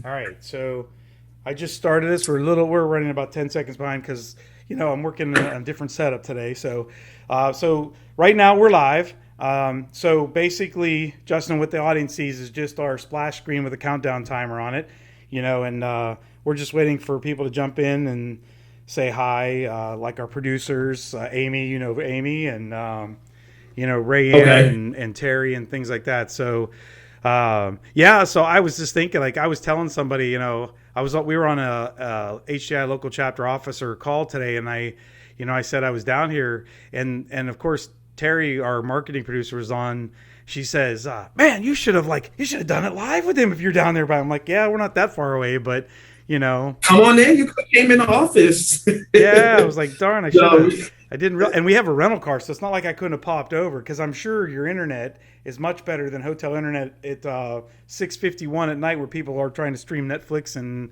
All right, so I just started this. We're running about 10 seconds behind because I'm working on a different setup today. So right now we're live. So basically, Justin, what the audience sees is just our splash screen with a countdown timer on it. And we're just waiting for people to jump in and say hi, like our producers, Amy, Amy, and Rayanne Okay. and Terry and things like that. So so I was just thinking, like I was telling somebody, we were on a HDI local chapter officer call today, and I said I was down here, and of course Terry, our marketing producer, was on. She says, "Man, you should have done it live with him if you're down there." But I'm like, "Yeah, we're not that far away, but you know." Come on in. You could have came in the office. Yeah, I was like, darn, I should So, have. I didn't real, and we have a rental car, so it's not like I couldn't have popped over because I'm sure your internet is much better than hotel internet at 6:51 at night, where people are trying to stream Netflix and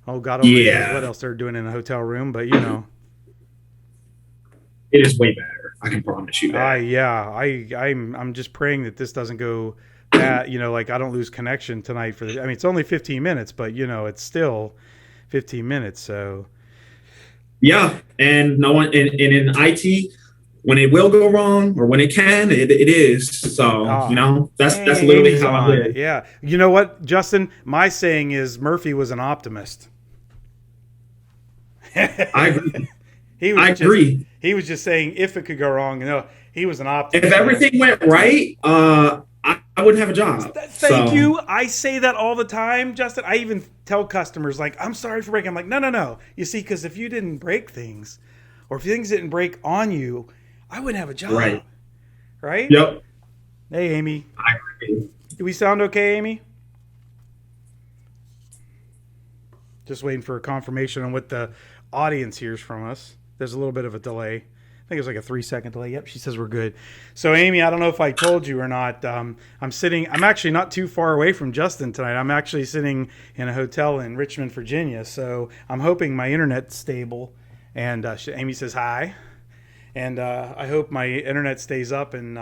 oh God only knows what yeah, else they're doing in a hotel room. But it is way better. I can promise you I that. yeah, I'm just praying that this doesn't go bad. Like I don't lose connection tonight for the. I mean, it's only 15 minutes, but it's still 15 minutes. So Yeah, and no one and in IT, when it will go wrong or when it can, it is. So ah, that's hey, literally Amy's how I on it. live. Yeah. You know what, Justin? My saying is Murphy was an optimist. I agree. he was I just agree. he was just saying if it could go wrong. No, he was an If optimist, man. everything went right, I wouldn't have a job. Thank So you. I say that all the time, Justin. I even tell customers like, "I'm sorry for breaking." I'm like, "No, no, no." You see, because if you didn't break things, or if things didn't break on you, I wouldn't have a job, right. right? Yep. Hey, Amy. I agree. Do we sound okay, Amy? Just waiting for a confirmation on what the audience hears from us. There's a little bit of a delay. I think it was like a 3 second delay. Yep, she says we're good. So, Amy, I don't know if I told you or not. I'm actually not too far away from Justin tonight. I'm actually sitting in a hotel in Richmond, Virginia. So, I'm hoping my internet's stable. And Amy says hi. And I hope my internet stays up and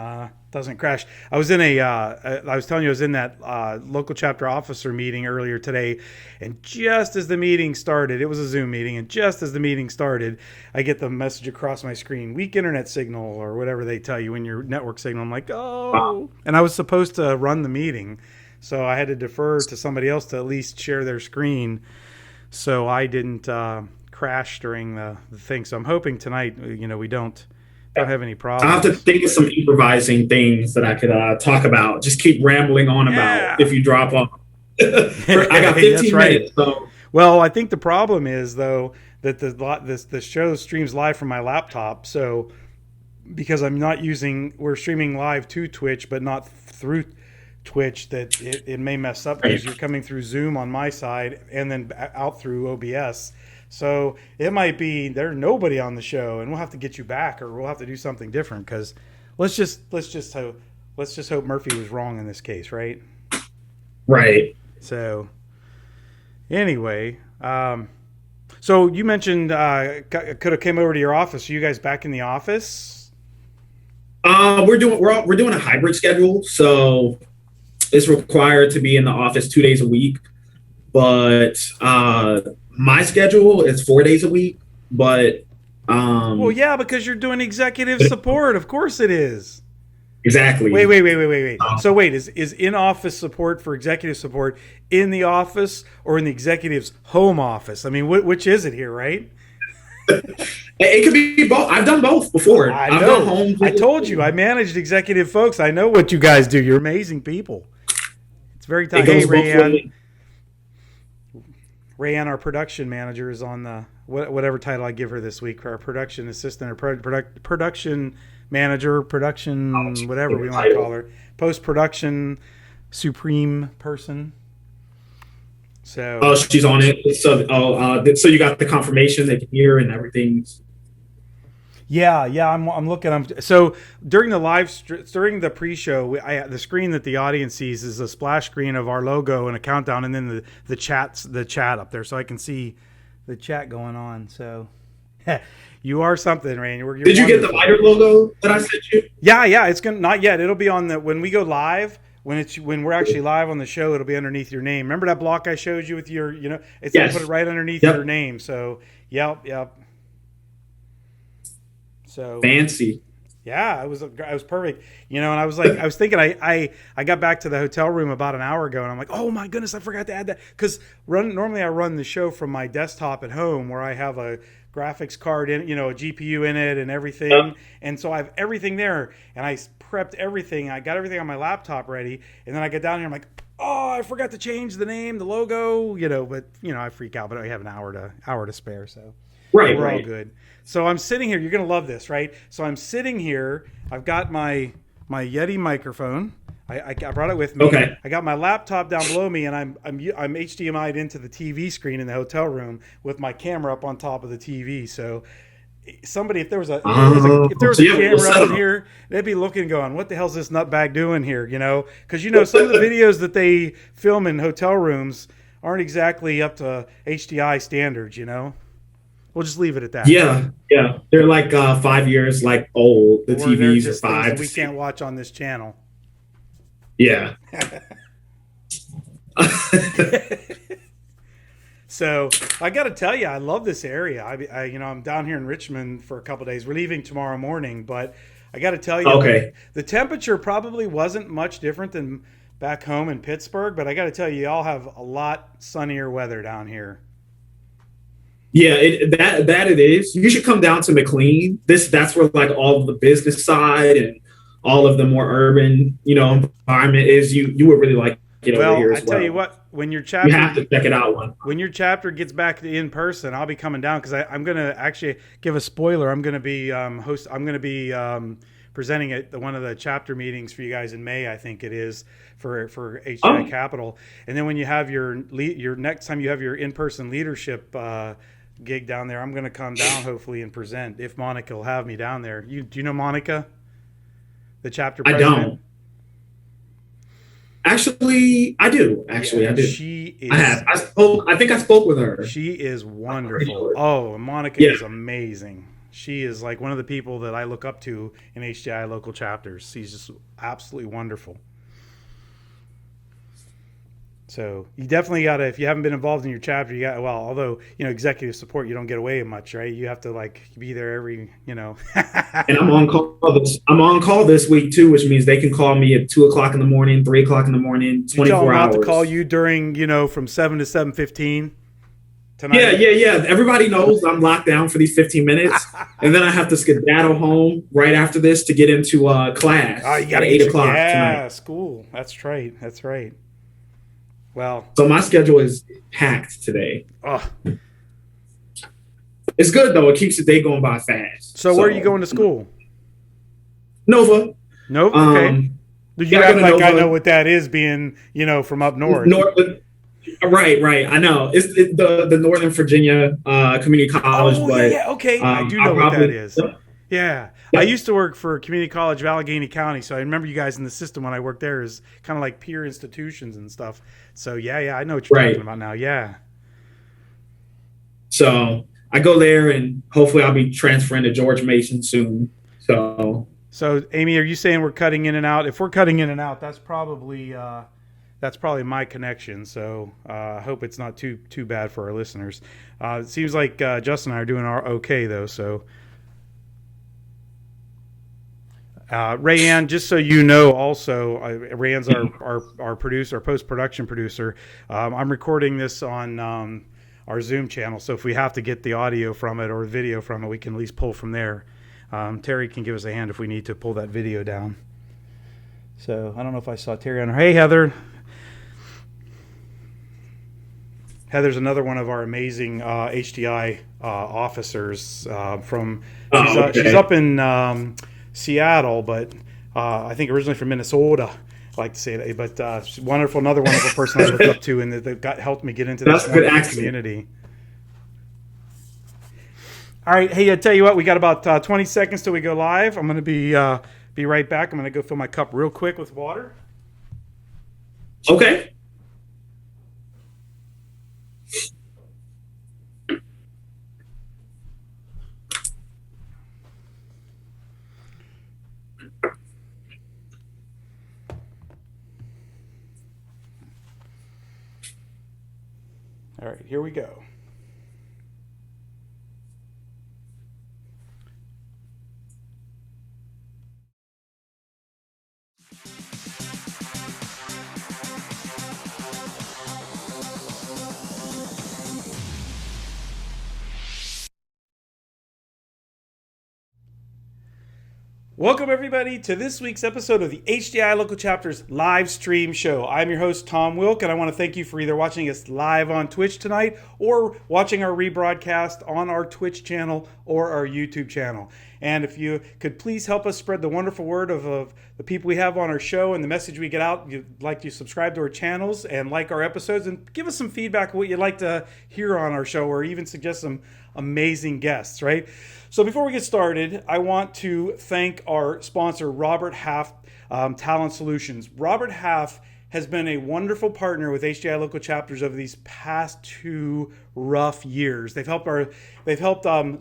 doesn't crash. I was in I was telling you, I was in that local chapter officer meeting earlier today, and just as the meeting started, it was a Zoom meeting, and just as the meeting started, I get the message across my screen: weak internet signal, or whatever they tell you in your network signal. I'm like, Wow. oh, and I was supposed to run the meeting, so I had to defer to somebody else to at least share their screen, so I didn't crash during the thing. So I'm hoping tonight, we don't have any I have to problems. think of some improvising things that I could talk about. Just keep rambling on about Yeah, if you drop off. I got that's 15 right. minutes, so Well, I think the problem is though that the show streams live from my laptop. So because we're streaming live to Twitch, but not through Twitch, that it may mess up because right, you're coming through Zoom on my side and then out through OBS. So it might be there's nobody on the show, and we'll have to get you back, or we'll have to do something different. Because let's just hope Murphy was wrong in this case, right? right. So anyway, so you mentioned could have came over to your office. Are you guys back in the office? We're doing a hybrid schedule, so it's required to be in the office 2 days a week. But my schedule is 4 days a week. But Well, um, yeah, because you're doing executive support. Of course it is. Wait, exactly. wait, wait, wait, wait, wait. So wait, is in office support for executive support in the office or in the executive's home office? I mean, which is it here, right? It could be both. I've done both before. I I've done know. home I visits. told you I managed executive folks. I know what you guys do. You're amazing people. It's very It tight. Hey, goes both Rayanne. ways. Rayanne, our production manager, is on the whatever title I give her this week. Our production assistant or production manager, production whatever we want to call Title. her, post production supreme person. Oh, So she's on it. So you got the confirmation they can hear and everything. yeah, I'm looking. So during during the pre-show, the screen that the audience sees is a splash screen of our logo and a countdown, and then the chat up there, so I can see the chat going on. So you are something, Rain. You're Did you get the wonderful. lighter logo that I sent you? Yeah, yeah. It's gonna not yet. It'll be on the when we go live. when we're actually live on the show, it'll be underneath your name. Remember that block I showed you with your, it's I put it Yes. right underneath your Yep. name. So, yep. So, Fancy. yeah, it was perfect. And I was thinking, I got back to the hotel room about an hour ago, and I'm like, oh my goodness, I forgot to add that because normally I run the show from my desktop at home where I have a graphics card in, a GPU in it and everything, Yep. and so I have everything there, and I prepped everything. I got everything on my laptop ready, and then I get down here, I'm like, oh, I forgot to change the name, the logo, but I freak out, but I have an hour to spare, so Right. we're all Right. good. So I'm sitting here. You're gonna love this, right? So I'm sitting here. I've got my Yeti microphone. I brought it with me. Okay. I got my laptop down below me, and I'm HDMI'd into the TV screen in the hotel room with my camera up on top of the TV. So somebody, if there was a if there was So a you have a little camera up in setup. here, they'd be looking, going, "What the hell's this nutbag doing here?" Because some of the videos that they film in hotel rooms aren't exactly up to HDI standards. We'll just leave it at that. Yeah. Yeah. They're like 5 years like old. The Or they're TVs are just things that five to we can't six. watch on this channel. Yeah. So I got to tell you, I love this area. I'm down here in Richmond for a couple of days. We're leaving tomorrow morning, but I got to tell you, like Okay. the temperature probably wasn't much different than back home in Pittsburgh. But I got to tell you, y'all have a lot sunnier weather down here. Yeah, that it is. You should come down to McLean. That's where like all of the business side and all of the more urban, environment is. You would really like it over Well, here I as tell you well. what, when your You chapter have to check it out one when time. your chapter gets back to in person, I'll be coming down because I'm going to actually give a spoiler. I'm going to be I'm going to be presenting at one of the chapter meetings for you guys in May. I think it is for HGI Oh, Capital. And then when you have your next time you have your in person leadership gig down there, I'm going to come down hopefully and present if Monica will have me down there. Do you know Monica, the chapter I president? don't. Actually, I do. Actually, Yeah, I do. I have. I think I spoke with her. she is I'm pretty wonderful. sure. Oh, Monica Yeah. is amazing. She is like one of the people that I look up to in HDI local chapters. She's just absolutely wonderful. So you definitely gotta, if you haven't been involved in your chapter, you got, well, although executive support, you don't get away much, right? You have to like be there every. And I'm on call this week too, which means they can call me at 2 o'clock in the morning, 3 o'clock in the morning, You tell them 24 not to call hours. you during from 7 to 7:15 Yeah, tonight. yeah, yeah. Everybody knows I'm locked down for these 15 minutes. And then I have to skedaddle home right after this to get into Oh, class you at gotta 8 get your, o'clock tonight. yeah, school. That's right. That's right. Well, So my schedule is packed today. oh, It's good though. It keeps the day going by fast. so where are you So going to school? Nova, Nope. Okay. um, You yeah, I go act to like I know Nova what that is, being from up north. North. Right, right. I know it's the Northern Virginia Community College, Oh yeah, but yeah. Okay, I do I'll know what that probably. is. Yeah, I Yep. used to work for Community College of Allegheny County, so I remember you guys in the system when I worked there is kind of like peer institutions and stuff. So yeah, I know what you're talking Right. about now. Yeah. So I go there, and hopefully I'll be transferring to George Mason soon. So So Amy, are you saying we're cutting in and out? If we're cutting in and out, that's probably my connection. So I hope it's not too bad for our listeners. It seems like Justin and I are doing our okay though. So Rayanne, just so you know, also Rayanne's our producer, our post production producer. I'm recording this on our Zoom channel, so if we have to get the audio from it or video from it, we can at least pull from there. Terry can give us a hand if we need to pull that video down. So I don't know if I saw Terry on her. Hey, Heather. Heather's another one of our amazing HDI officers from. She's okay. up in Seattle, but I think originally from Minnesota. I like to say that, but she's wonderful. Another wonderful person I look up to, and that helped me get into That's this a good wonderful accent. community. All right, hey, I tell you what, we got about 20 seconds till we go live. I'm going to be right back. I'm going to go fill my cup real quick with water. Okay. All right, here we go. Welcome, everybody, to this week's episode of the HDI Local Chapters live stream show. I'm your host, Tom Wilk, and I want to thank you for either watching us live on Twitch tonight or watching our rebroadcast on our Twitch channel or our YouTube channel. And if you could please help us spread the wonderful word of the people we have on our show and the message we get out, you'd like to subscribe to our channels and like our episodes and give us some feedback of what you'd like to hear on our show, or even suggest some amazing guests, right? So before we get started, I want to thank our sponsor, Robert Half Talent Solutions. Robert Half has been a wonderful partner with HDI Local Chapters over these past 2 rough years. They've helped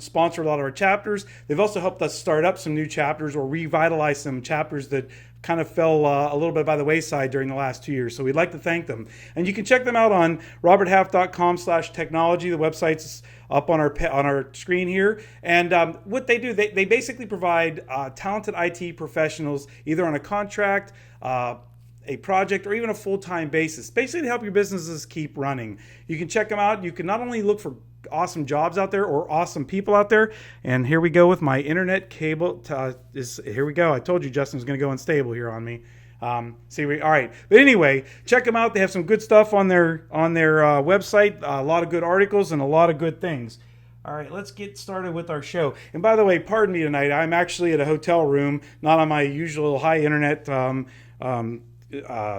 sponsor a lot of our chapters. They've also helped us start up some new chapters or revitalize some chapters that kind of fell a little bit by the wayside during the last 2 years. So we'd like to thank them. And you can check them out on roberthalf.com/technology. The website's up on our screen here. And what they do, they basically provide talented IT professionals, either on a contract, a project, or even a full-time basis, basically to help your businesses keep running. You can check them out. You can not only look for awesome jobs out there or awesome people out there. And here we go with my internet cable. Here we go. I told you Justin was going to go unstable here on me. All right. But anyway, check them out. They have some good stuff on their website. A lot of good articles and a lot of good things. All right, let's get started with our show. And by the way, pardon me tonight. I'm actually at a hotel room, not on my usual high internet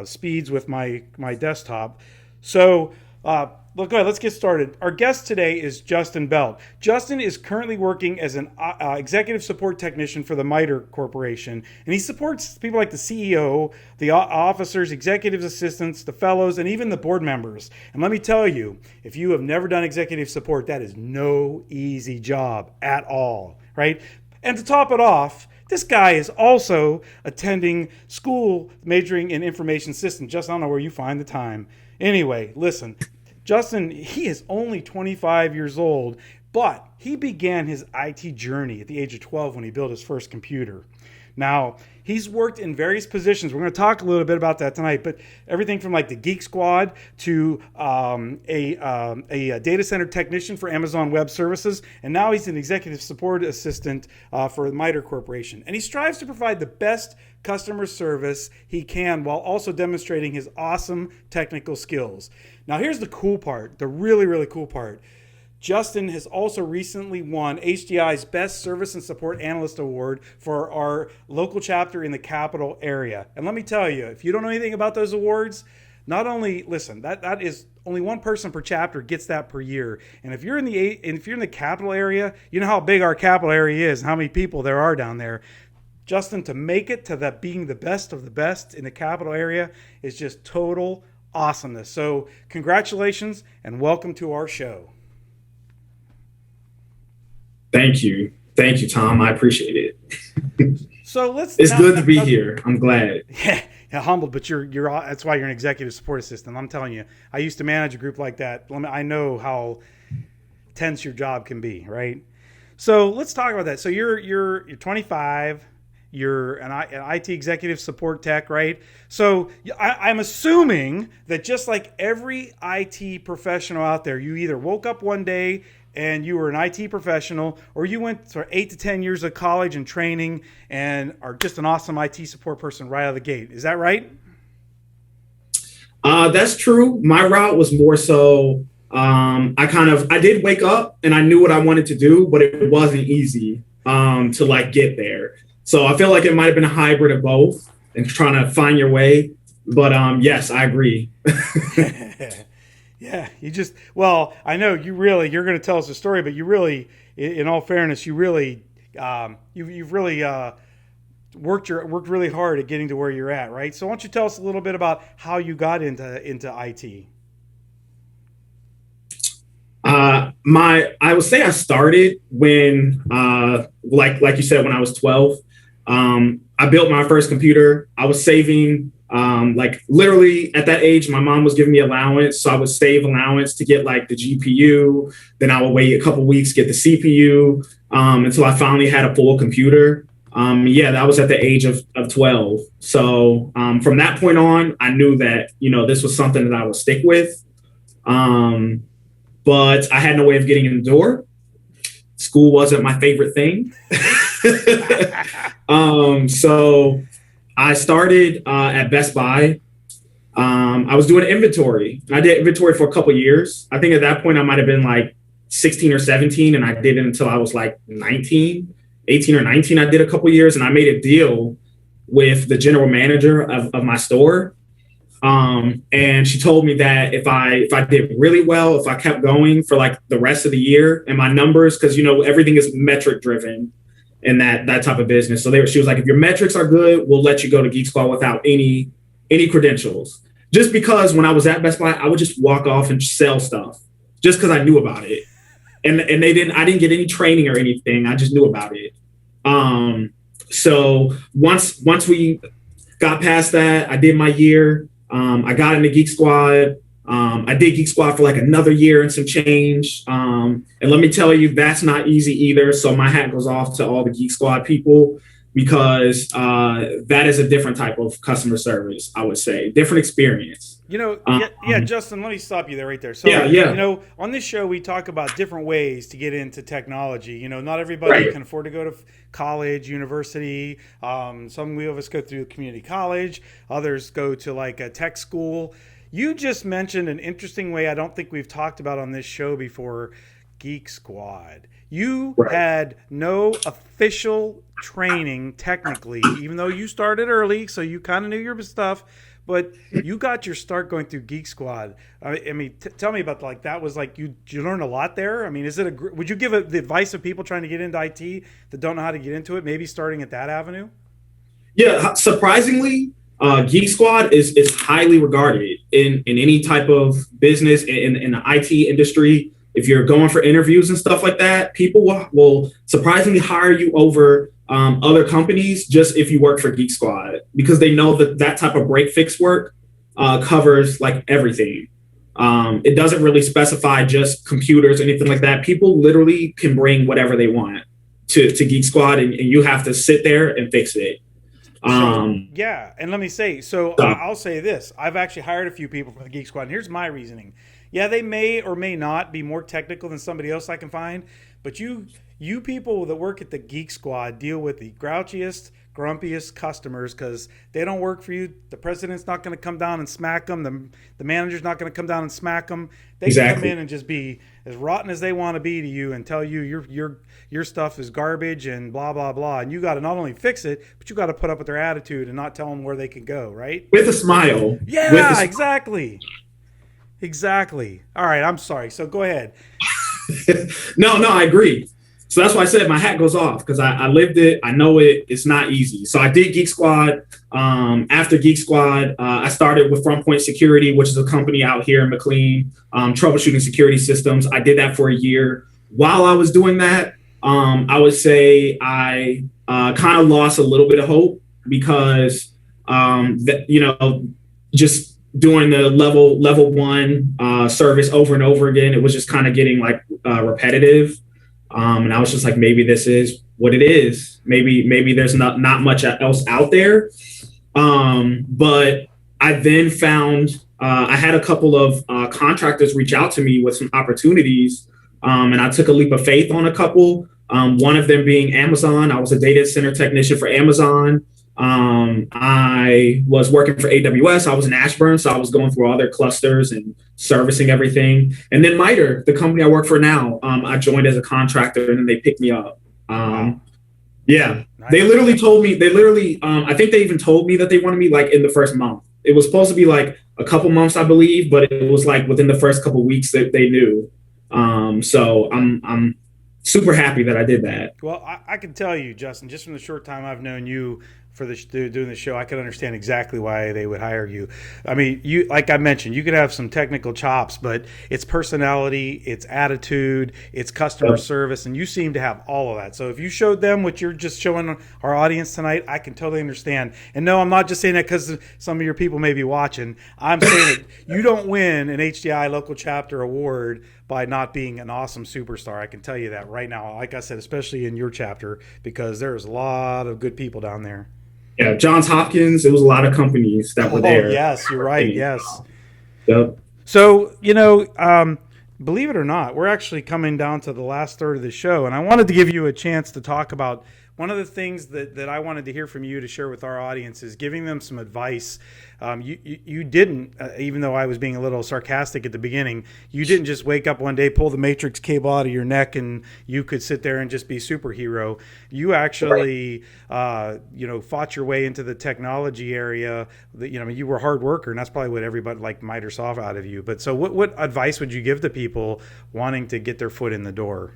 speeds with my desktop. So, go ahead, let's get started. Our guest today is Justin Belt. Justin is currently working as an executive support technician for the Mitre Corporation, and he supports people like the CEO, the officers, executive assistants, the fellows, and even the board members. And let me tell you, if you have never done executive support, that is no easy job at all, right? And to top it off, this guy is also attending school majoring in information systems. Just I don't know where you find the time. Anyway, listen, Justin, he is only 25 years old, but he began his IT journey at the age of 12 when he built his first computer. Now, he's worked in various positions. We're going to talk a little bit about that tonight, but everything from like the Geeksquad to a data center technician for Amazon Web Services, and now he's an executive support assistant for the Mitre Corporation. And he strives to provide the best customer service he can while also demonstrating his awesome technical skills. Now, here's the cool part, the really, really cool part. Justin has also recently won HDI's Best Service and Support Analyst Award for our local chapter in the capital area. And let me tell you, if you don't know anything about those awards, not only, listen, that is only one person per chapter gets that per year. And if you're in the capital area, you know how big our capital area is and how many people there are down there. Justin, to make it to that being the best of the best in the capital area is just total awesomeness. So congratulations and welcome to our show. Thank you, Tom. I appreciate it. So it's good to be here. I'm glad. Yeah, humbled, but you're that's why you're an executive support assistant. I'm telling you, I used to manage a group like that. I know how tense your job can be, right? So let's talk about that. So you're 25. You're an IT executive support tech, right? So I'm assuming that just like every IT professional out there, you either woke up one day and you were an IT professional, or you went for 8 to 10 years of college and training and are just an awesome IT support person right out of the gate. Is that right? That's true. My route was more so, I did wake up and I knew what I wanted to do, but it wasn't easy to like get there. So I feel like it might have been a hybrid of both and trying to find your way. But yes, I agree. Yeah, I know you're going to tell us a story, but you really, in all fairness, you've really worked really hard at getting to where you're at, right? So why don't you tell us a little bit about how you got into IT? I would say I started when, like you said, when I was 12. I built my first computer. I was saving Like literally at that age, my mom was giving me allowance, so I would save allowance to get like the GPU. Then I would wait a couple weeks, get the CPU, until I finally had a full computer. Yeah, that was at the age of 12. So from that point on, I knew that, this was something that I would stick with. But I had no way of getting in the door. School wasn't my favorite thing. So I started at Best Buy. I was doing inventory. I did inventory for a couple of years. I think at that point I might have been like 16 or 17, and I did it until I was like 19, 18 or 19. I did a couple of years, and I made a deal with the general manager of my store. And she told me that if I did really well, if I kept going for like the rest of the year and my numbers, because everything is metric driven in that type of business. So she was like, if your metrics are good, we'll let you go to Geeksquad without any credentials. Just because when I was at Best Buy, I would just walk off and sell stuff just because I knew about it. And I didn't get any training or anything. I just knew about it. So once we got past that, I did my year. I got into Geeksquad. I did Geeksquad for like another year and some change. And let me tell you, that's not easy either. So my hat goes off to all the Geeksquad people, because that is a different type of customer service, I would say. Different experience. Justin, let me stop you there right there. So, on this show, we talk about different ways to get into technology. Not everybody can afford to go to college, university. Some of us go through community college. Others go to like a tech school. You just mentioned an interesting way I don't think we've talked about on this show before, Geeksquad. You had no official training technically, even though you started early, so you kind of knew your stuff. But you got your start going through Geeksquad. I mean, tell me about like that. Was like you learned a lot there. I mean, would you give the advice of people trying to get into IT that don't know how to get into it, maybe starting at that avenue? Yeah, surprisingly, Geeksquad is highly regarded in any type of business in the IT industry. If you're going for interviews and stuff like that, people will surprisingly hire you over other companies just if you work for Geeksquad, because they know that type of break fix work covers like everything. It doesn't really specify just computers or anything like that. People literally can bring whatever they want to Geeksquad, and you have to sit there and fix it. And let me say, I'll say this. I've actually hired a few people from the Geeksquad, and here's my reasoning. Yeah, they may or may not be more technical than somebody else I can find, but you people that work at the Geeksquad deal with the grouchiest, grumpiest customers because they don't work for you. The president's not going to come down and smack them. The manager's not going to come down and smack them. They can come in and just be as rotten as they want to be to you and tell you your stuff is garbage and blah, blah, blah. And you got to not only fix it, but you got to put up with their attitude and not tell them where they can go, right? With a smile. Yeah, exactly. Exactly. All right, I'm sorry. So go ahead. No, I agree. So that's why I said my hat goes off, because I lived it. I know it. It's not easy. So I did Geeksquad. After Geeksquad, I started with Front Point Security, which is a company out here in McLean, troubleshooting security systems. I did that for a year. While I was doing that, I would say I kind of lost a little bit of hope, because just doing the level one service over and over again, it was just kind of getting like repetitive. And I was just like, maybe this is what it is. Maybe there's not much else out there. But I then found I had a couple of contractors reach out to me with some opportunities, and I took a leap of faith on a couple. One of them being Amazon. I was a data center technician for Amazon. I was working for AWS. I was in Ashburn, so I was going through all their clusters and servicing everything. And then Mitre, the company I work for now, I joined as a contractor, and then they picked me up. Yeah, nice. They literally told me. I think they even told me that they wanted me like in the first month. It was supposed to be like a couple months, I believe, but it was like within the first couple weeks that they knew. So I'm super happy that I did that. Well, I can tell you, Justin, just from the short time I've known you, for doing the show, I can understand exactly why they would hire you. I mean, you like I mentioned, you could have some technical chops, but it's personality, it's attitude, it's customer Yep. service, and you seem to have all of that. So if you showed them what you're just showing our audience tonight, I can totally understand. And no, I'm not just saying that because some of your people may be watching. I'm saying that you don't win an HDI local chapter award by not being an awesome superstar. I can tell you that right now. Like I said, especially in your chapter, because there's a lot of good people down there. Yeah, Johns Hopkins. It was a lot of companies that were Oh, there. yes, you're right. Yes. Yep. So, believe it or not, we're actually coming down to the last third of the show, and I wanted to give you a chance to talk about one of the things that I wanted to hear from you to share with our audience is giving them some advice. You didn't, even though I was being a little sarcastic at the beginning, you didn't just wake up one day, pull the matrix cable out of your neck, and you could sit there and just be superhero. You actually, fought your way into the technology area. You were a hard worker, and that's probably what everybody like Mitre saw out of you. But so, what advice would you give to people wanting to get their foot in the door?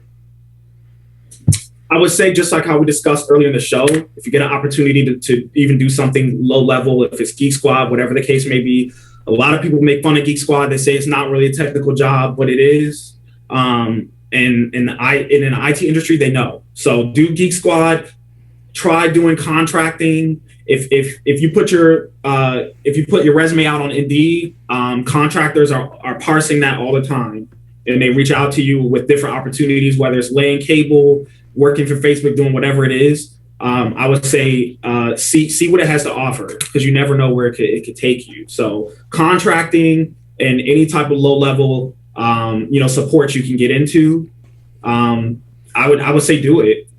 I would say, just like how we discussed earlier in the show, if you get an opportunity to even do something low level, if it's Geeksquad, whatever the case may be, a lot of people make fun of Geeksquad. They say it's not really a technical job, but it is. And in the IT industry, they know. So do Geeksquad. Try doing contracting. If you put your resume out on Indeed, contractors are parsing that all the time, and they reach out to you with different opportunities, whether it's laying cable, working for Facebook, doing whatever it is. I would say see what it has to offer, because you never know where it could take you. So contracting and any type of low level support you can get into, I would say do it.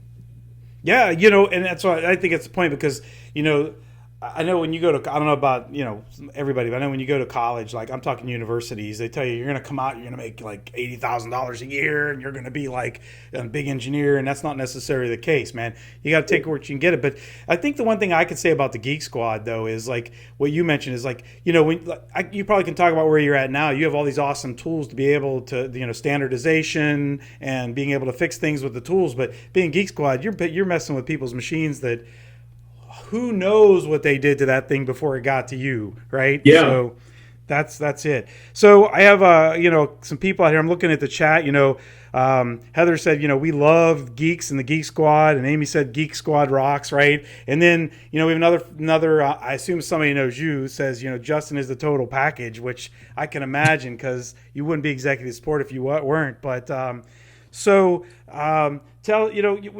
Yeah, and that's why I think it's the point because, I know when you go to, I don't know about, everybody, but I know when you go to college, like I'm talking universities, they tell you you're going to come out, you're going to make like $80,000 a year and you're going to be like a big engineer. And that's not necessarily the case, man. You got to take what you can get it. But I think the one thing I could say about the Geeksquad, though, is like what you mentioned is like, you probably can talk about where you're at now. You have all these awesome tools to be able to, standardization and being able to fix things with the tools. But being Geeksquad, you're messing with people's machines that, who knows what they did to that thing before it got to you, right? Yeah. So that's it. So I have some people out here. I'm looking at the chat. Heather said, we love geeks and the Geek Squad, and Amy said Geek Squad rocks, right? And then we have another. I assume somebody knows you says Justin is the total package, which I can imagine because you wouldn't be executive support if you weren't. But the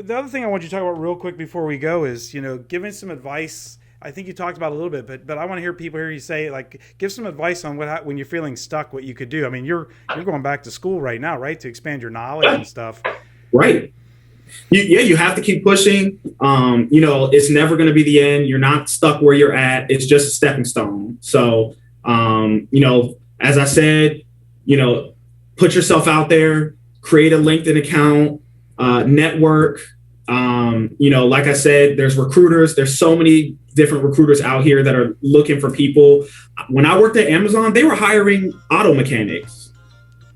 other thing I want you to talk about real quick before we go is, giving some advice. I think you talked about it a little bit, but I want to hear people hear you say, like, give some advice on when you're feeling stuck, what you could do. I mean, you're going back to school right now, right, to expand your knowledge and stuff. Right. You have to keep pushing. It's never going to be the end. You're not stuck where you're at. It's just a stepping stone. So, as I said, put yourself out there, create a LinkedIn account, network. Like I said, there's recruiters. There's so many different recruiters out here that are looking for people. When I worked at Amazon, they were hiring auto mechanics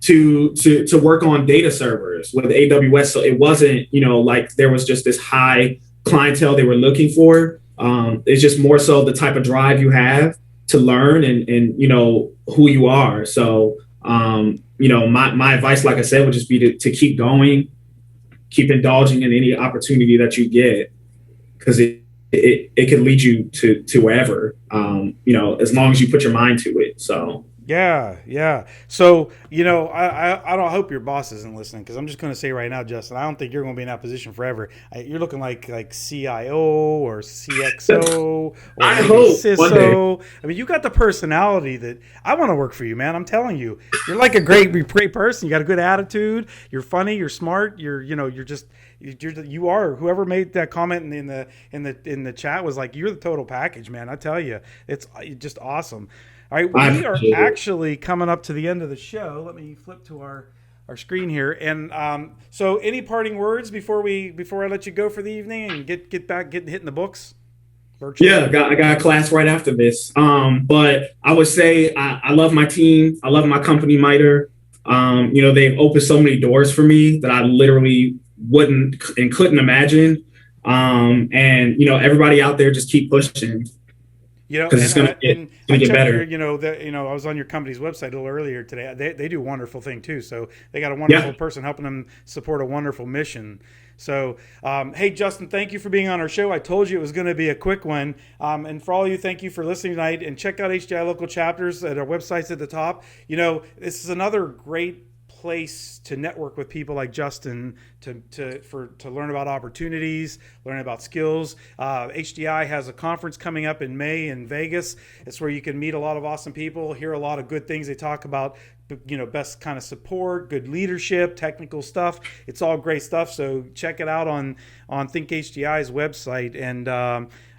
to work on data servers with AWS. So it wasn't, like there was just this high clientele they were looking for. It's just more so the type of drive you have to learn and who you are. So, my advice, like I said, would just be to keep going, keep indulging in any opportunity that you get, because it can lead you to wherever, as long as you put your mind to it. So. Yeah. So, I don't hope your boss isn't listening, because I'm just going to say right now, Justin, I don't think you're going to be in that position forever. You're looking like CIO or CXO or I maybe hope CISO. I mean, you got the personality that I want to work for you, man. I'm telling you, you're like a great person. You got a good attitude. You're funny. You're smart. You are. Whoever made that comment in the chat was like, you're the total package, man. I tell you, it's just awesome. All right, we are actually coming up to the end of the show. Let me flip to our screen here. And so, any parting words before I let you go for the evening and get back hitting the books? Virtually? Yeah, I got a class right after this. But I would say I love my team. I love my company, Mitre. They've opened so many doors for me that I literally wouldn't and couldn't imagine. And everybody out there, just keep pushing because it's gonna I get checked your, better. I was on your company's website a little earlier today. They do a wonderful thing too. So they got a wonderful Yeah. person helping them support a wonderful mission. So, hey, Justin, thank you for being on our show. I told you it was going to be a quick one. And for all you, thank you for listening tonight. And check out HDI local chapters at our websites at the top. This is another great place to network with people like Justin to learn about opportunities, learn about skills. HDI has a conference coming up in May in Vegas. It's where you can meet a lot of awesome people, hear a lot of good things. They talk about best kind of support, good leadership, technical stuff. It's all great stuff. So check it out on Think HDI's website. And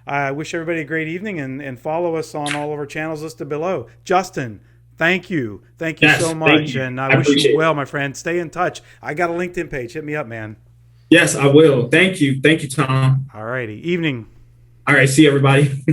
I wish everybody a great evening and follow us on all of our channels listed below. Justin, thank you. Thank you so much. You. And I I wish you appreciate well, it. my friend. Stay in touch. I got a LinkedIn page. Hit me up, man. Yes, I will. Thank you. Thank you, Tom. All righty. Evening. All right. See everybody.